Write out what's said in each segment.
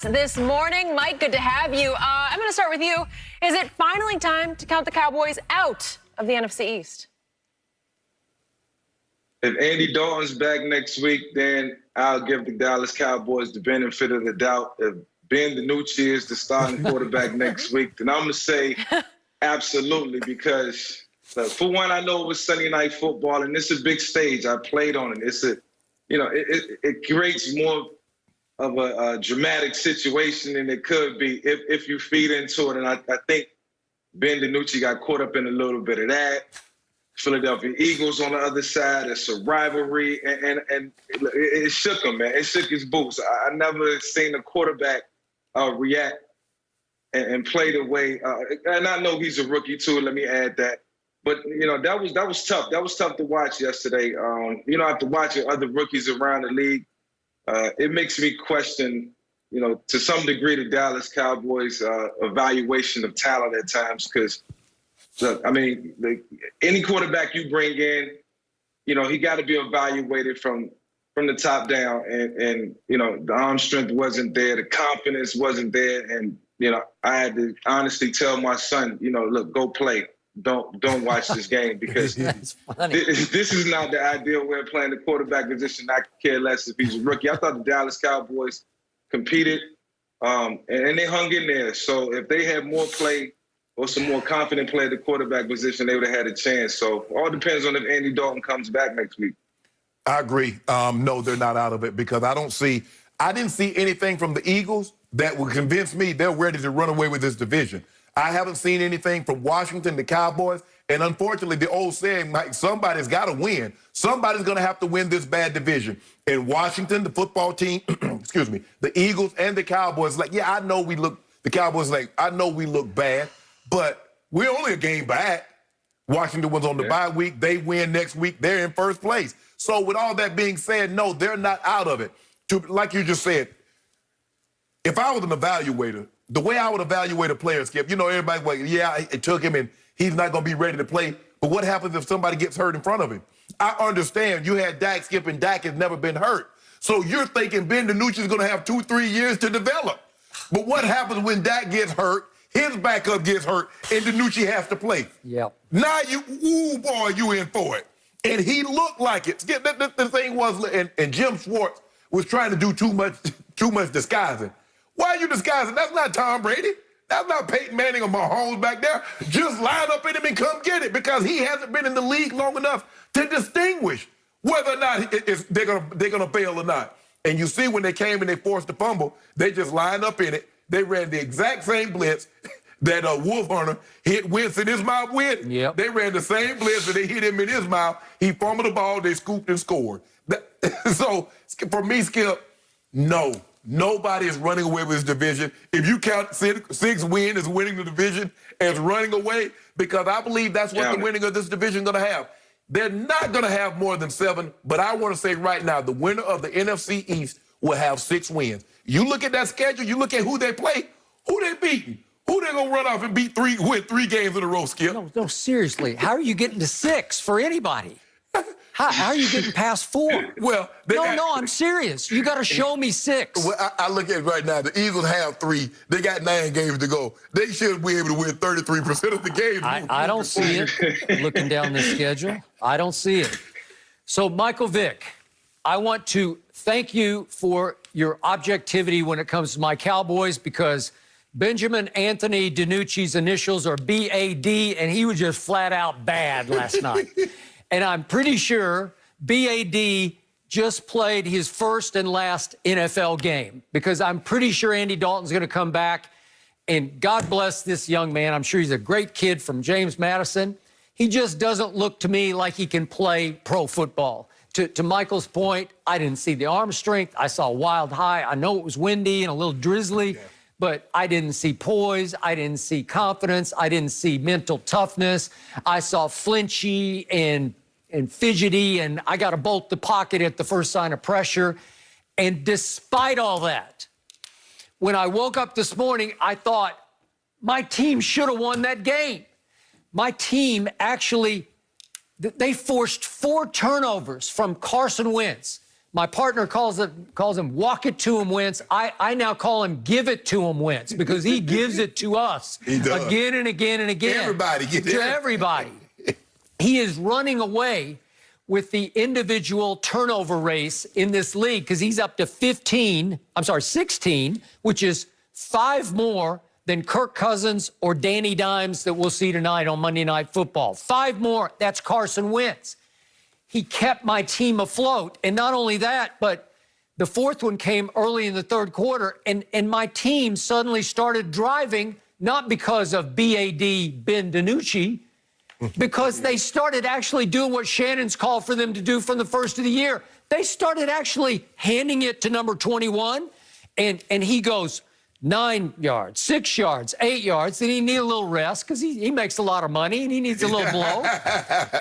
This morning. Mike, good to have you. I'm going to start with you. Is it finally time to count the Cowboys out of the NFC East? If Andy Dalton's back next week, then I'll give the Dallas Cowboys the benefit of the doubt. If Ben DiNucci is the starting quarterback next week, then I'm going to say absolutely, because for one, I know it was Sunday Night Football, and it's a big stage. I played on it. It creates more of a dramatic situation than it could be if you feed into it. And I think Ben DiNucci got caught up in a little bit of that. Philadelphia Eagles on the other side, it's a rivalry, and it shook him, man. It shook his boots. I never seen a quarterback react and play the way, and I know he's a rookie too, let me add that. But, that was tough. That was tough to watch yesterday. After watching other rookies around the league, it makes me question, to some degree, the Dallas Cowboys' evaluation of talent at times. Because, look, I mean, any quarterback you bring in, he got to be evaluated from the top down. And the arm strength wasn't there, the confidence wasn't there, and I had to honestly tell my son, look, go play. Don't watch this game, because this is not the ideal way of playing the quarterback position. I could care less if he's a rookie. I thought the Dallas Cowboys competed, and they hung in there. So if they had more play or some more confident play at the quarterback position, they would have had a chance. So all depends on if Andy Dalton comes back next week. I agree. No, they're not out of it, because I didn't see anything from the Eagles that would convince me they're ready to run away with this division. I haven't seen anything from Washington, the Cowboys, and unfortunately, the old saying, Mike, somebody's got to win. Somebody's going to have to win this bad division. And Washington, the football team, excuse me, the Eagles and the Cowboys, I know we look bad, but we're only a game back. Washington was on the bye week. They win next week. They're in first place. So with all that being said, no, they're not out of it. Like you just said, if I was an evaluator, the way I would evaluate a player, Skip, everybody's like, yeah, it took him and he's not going to be ready to play. But what happens if somebody gets hurt in front of him? I understand you had Dak, Skip, and Dak has never been hurt. So you're thinking Ben DiNucci is going to have 2-3 years to develop. But what happens when Dak gets hurt, his backup gets hurt, and DiNucci has to play? Yep. Now you in for it. And he looked like it. Skip, the thing was, and Jim Schwartz was trying to do too much disguising. Why are you disguising? That's not Tom Brady. That's not Peyton Manning or Mahomes back there. Just line up in him and come get it, because he hasn't been in the league long enough to distinguish whether or not they're gonna fail or not. And you see when they came and they forced the fumble, they just lined up in it. They ran the exact same blitz that Wolf Hunter hit Wentz in his mouth with. Yep. They ran the same blitz and they hit him in his mouth. He fumbled the ball, they scooped and scored. So for me, Skip, no. Nobody is running away with this division. If you count six wins as winning the division as running away, because I believe that's what the winning of this division is going to have. They're not going to have more than 7, but I want to say right now, the winner of the NFC East will have 6 wins. You look at that schedule, you look at who they play, who they beating, who they going to run off and win 3 games in a row, Skip. No, seriously. How are you getting to 6 for anybody? How are you getting past 4? Well, no, I'm serious. You got to show me 6. Well, I look at it right now. The Eagles have 3. They got 9 games to go. They should be able to win 33% of the games. I don't see it. Looking down the schedule, I don't see it. So, Michael Vick, I want to thank you for your objectivity when it comes to my Cowboys, because Benjamin Anthony DiNucci's initials are B-A-D, and he was just flat out bad last night. And I'm pretty sure B.A.D. just played his first and last NFL game, because I'm pretty sure Andy Dalton's going to come back. And God bless this young man. I'm sure he's a great kid from James Madison. He just doesn't look to me like he can play pro football. To Michael's point, I didn't see the arm strength. I saw wild high. I know it was windy and a little drizzly, but I didn't see poise. I didn't see confidence. I didn't see mental toughness. I saw flinchy and fidgety, and I got to bolt the pocket at the first sign of pressure. And despite all that, when I woke up this morning, I thought my team should have won that game. My team actually, they forced 4 turnovers from Carson Wentz. My partner calls him walk it to him, Wentz. I now call him give it to him, Wentz, because he gives it to us again and again and again. Everybody gets it. To everybody. He is running away with the individual turnover race in this league because he's up to 16, which is 5 more than Kirk Cousins or Danny Dimes that we'll see tonight on Monday Night Football. 5 more. That's Carson Wentz. He kept my team afloat. And not only that, but the 4th one came early in the 3rd quarter, and my team suddenly started driving, not because of BAD Ben DiNucci, because they started actually doing what Shannon's called for them to do from the first of the year. They started actually handing it to number 21, and he goes 9 yards, 6 yards, 8 yards, and he needs a little rest because he makes a lot of money and he needs a little blow.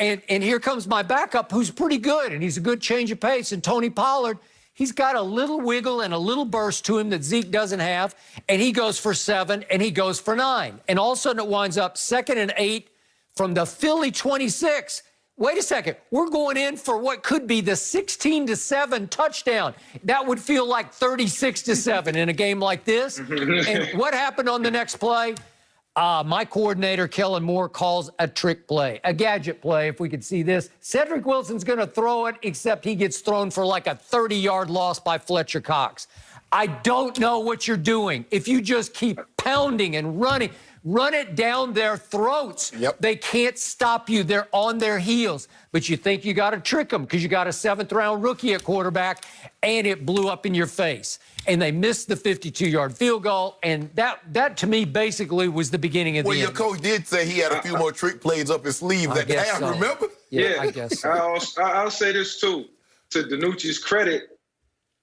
And here comes my backup, who's pretty good, and he's a good change of pace. And Tony Pollard, he's got a little wiggle and a little burst to him that Zeke doesn't have, and he goes for 7 and he goes for 9. And all of a sudden it winds up 2nd and 8 from the Philly 26. Wait a second, we're going in for what could be the 16-7 touchdown. That would feel like 36-7 in a game like this. And what happened on the next play? My coordinator, Kellen Moore, calls a trick play, a gadget play, if we could see this. Cedric Wilson's going to throw it, except he gets thrown for like a 30-yard loss by Fletcher Cox. I don't know what you're doing. If you just keep pounding and running, run it down their throats. Yep. They can't stop you. They're on their heels. But you think you got to trick them because you got a 7th-round rookie at quarterback, and it blew up in your face. And they missed the 52-yard field goal, and that to me basically was the beginning of the end. Well, your coach did say he had a few more trick plays up his sleeve that half, so. remember? Yeah, I guess so. I'll say this, too. To DiNucci's credit,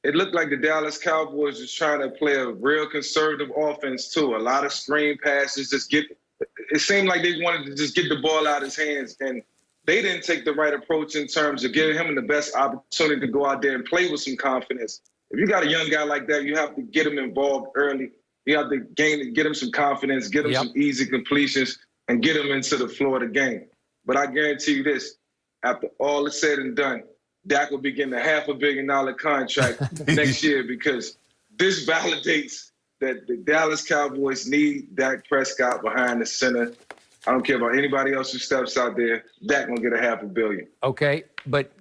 it looked like the Dallas Cowboys was trying to play a real conservative offense, too. A lot of screen passes, it seemed like they wanted to just get the ball out of his hands, and they didn't take the right approach in terms of giving him the best opportunity to go out there and play with some confidence. If you got a young guy like that, you have to get him involved early. You have to get him some confidence, get him some easy completions, and get him into the flow of the game. But I guarantee you this, after all is said and done, Dak will be getting a $500 million contract next year because this validates that the Dallas Cowboys need Dak Prescott behind the center. I don't care about anybody else who steps out there. Dak gonna get a $500 million. Okay, but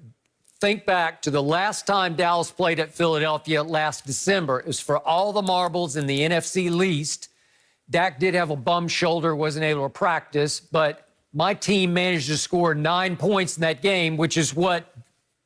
think back to the last time Dallas played at Philadelphia last December. It was for all the marbles in the NFC least. Dak did have a bum shoulder, wasn't able to practice, but my team managed to score 9 points in that game, which is what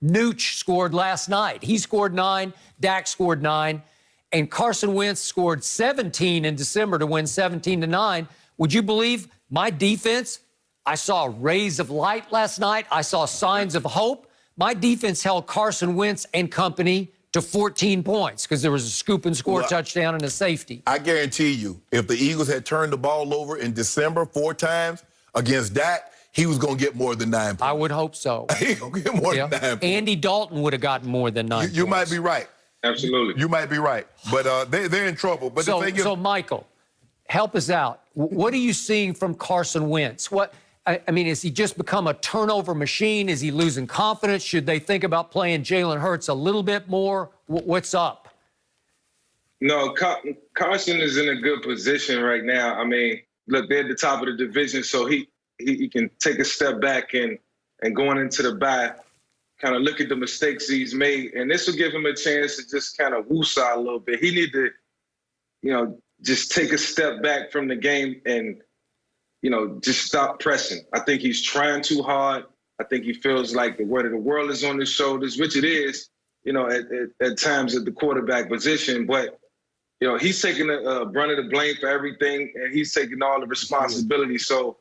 Nooch scored last night. He scored 9, Dak scored 9, and Carson Wentz scored 17 in December to win 17-9. Would you believe my defense? I saw rays of light last night. I saw signs of hope. My defense held Carson Wentz and company to 14 points because there was a scoop and score touchdown and a safety. I guarantee you, if the Eagles had turned the ball over in December 4 times against Dak, he was going to get more than 9 points. I would hope so. He going to get more than 9 points. Andy Dalton would have gotten more than 9 You points. might be right. Absolutely. You might be right. But they're in trouble. But the thing is, so Michael, help us out. What are you seeing from Carson Wentz? I mean, has he just become a turnover machine? Is he losing confidence? Should they think about playing Jalen Hurts a little bit more? What's up? No, Carson is in a good position right now. I mean, look, they're at the top of the division, so he can take a step back and going into the bye, kind of look at the mistakes he's made. And this will give him a chance to just kind of woosah a little bit. He need to, just take a step back from the game and, just stop pressing. I think he's trying too hard. I think he feels like the weight of the world is on his shoulders, which it is, at times at the quarterback position. But, he's taking the brunt of the blame for everything, and he's taking all the responsibility. So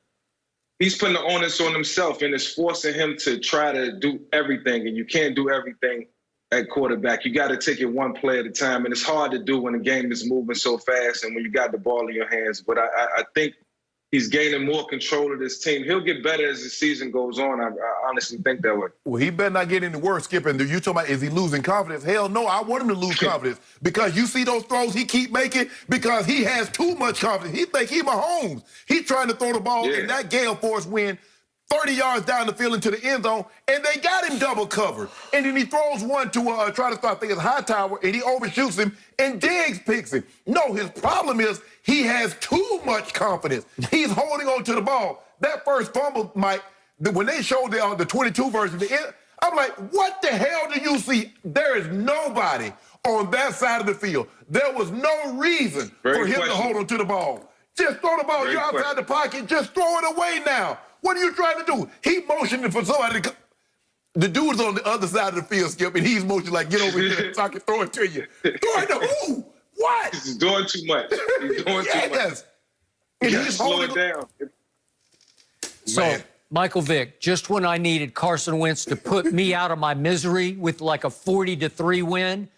he's putting the onus on himself, and it's forcing him to try to do everything, and you can't do everything at quarterback. You got to take it one play at a time, and it's hard to do when the game is moving so fast and when you got the ball in your hands. But I think he's gaining more control of this team. He'll get better as the season goes on. I honestly think that way. well, he better not get any worse, Skip. And you talking about, is he losing confidence? Hell no, I want him to lose confidence because you see those throws he keep making because he has too much confidence. He think he Mahomes. He's trying to throw the ball in that gale force wind 30 yards down the field into the end zone, and they got him double covered. And then he throws one to try to start, I think it's Hightower, and he overshoots him, and Diggs picks him. No, his problem is he has too much confidence. He's holding on to the ball. That first fumble, Mike, when they showed the 22 version, I'm like, what the hell do you see? There is nobody on that side of the field. There was no reason for him to hold on to the ball. Just throw the ball. You're outside the pocket. Just throw it away now. What are you trying to do? He motioning for somebody to come. The dude's on the other side of the field, Skip, and he's motioning like, get over here so I can throw it to you. Throw it to who? What? He's doing too much. He's doing too much. And You gotta slow it down. So, Michael Vick, just when I needed Carson Wentz to put me out of my misery with like a 40-3 win,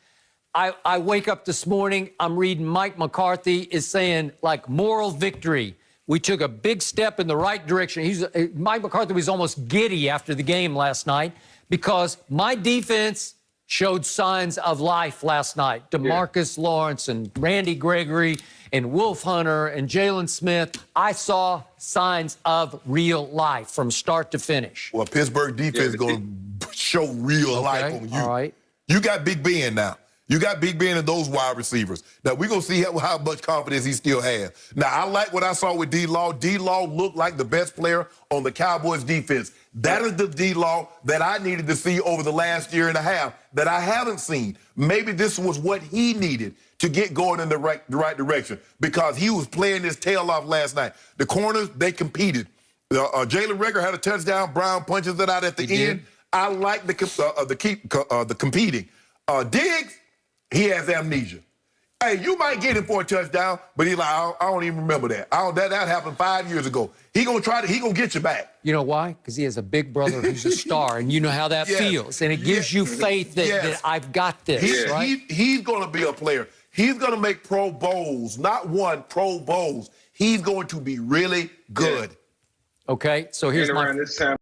I wake up this morning, I'm reading Mike McCarthy is saying, like, moral victory. We took a big step in the right direction. Mike McCarthy was almost giddy after the game last night because my defense showed signs of life last night. DeMarcus Lawrence and Randy Gregory and Wolf Hunter and Jalen Smith. I saw signs of real life from start to finish. Well, Pittsburgh defense is going to show real life on you. All right. You got Big Ben now. You got Big Ben and those wide receivers. Now, we're going to see how much confidence he still has. Now, I like what I saw with D-Law. D-Law looked like the best player on the Cowboys defense. That is the D-Law that I needed to see over the last year and a half that I haven't seen. Maybe this was what he needed to get going in the right direction because he was playing his tail off last night. The corners, they competed. Jalen Reagor had a touchdown. Brown punches it out at the end. I like the competing. Diggs, he has amnesia. Hey, you might get him for a touchdown, but he's like, I don't even remember that. That happened 5 years ago. He gonna get you back. You know why? Because he has a big brother who's a star, and you know how that feels. And it gives you faith that I've got this, right? He's gonna be a player. He's gonna make Pro Bowls, not one, Pro Bowls. He's going to be really good. Okay, so here's around this time.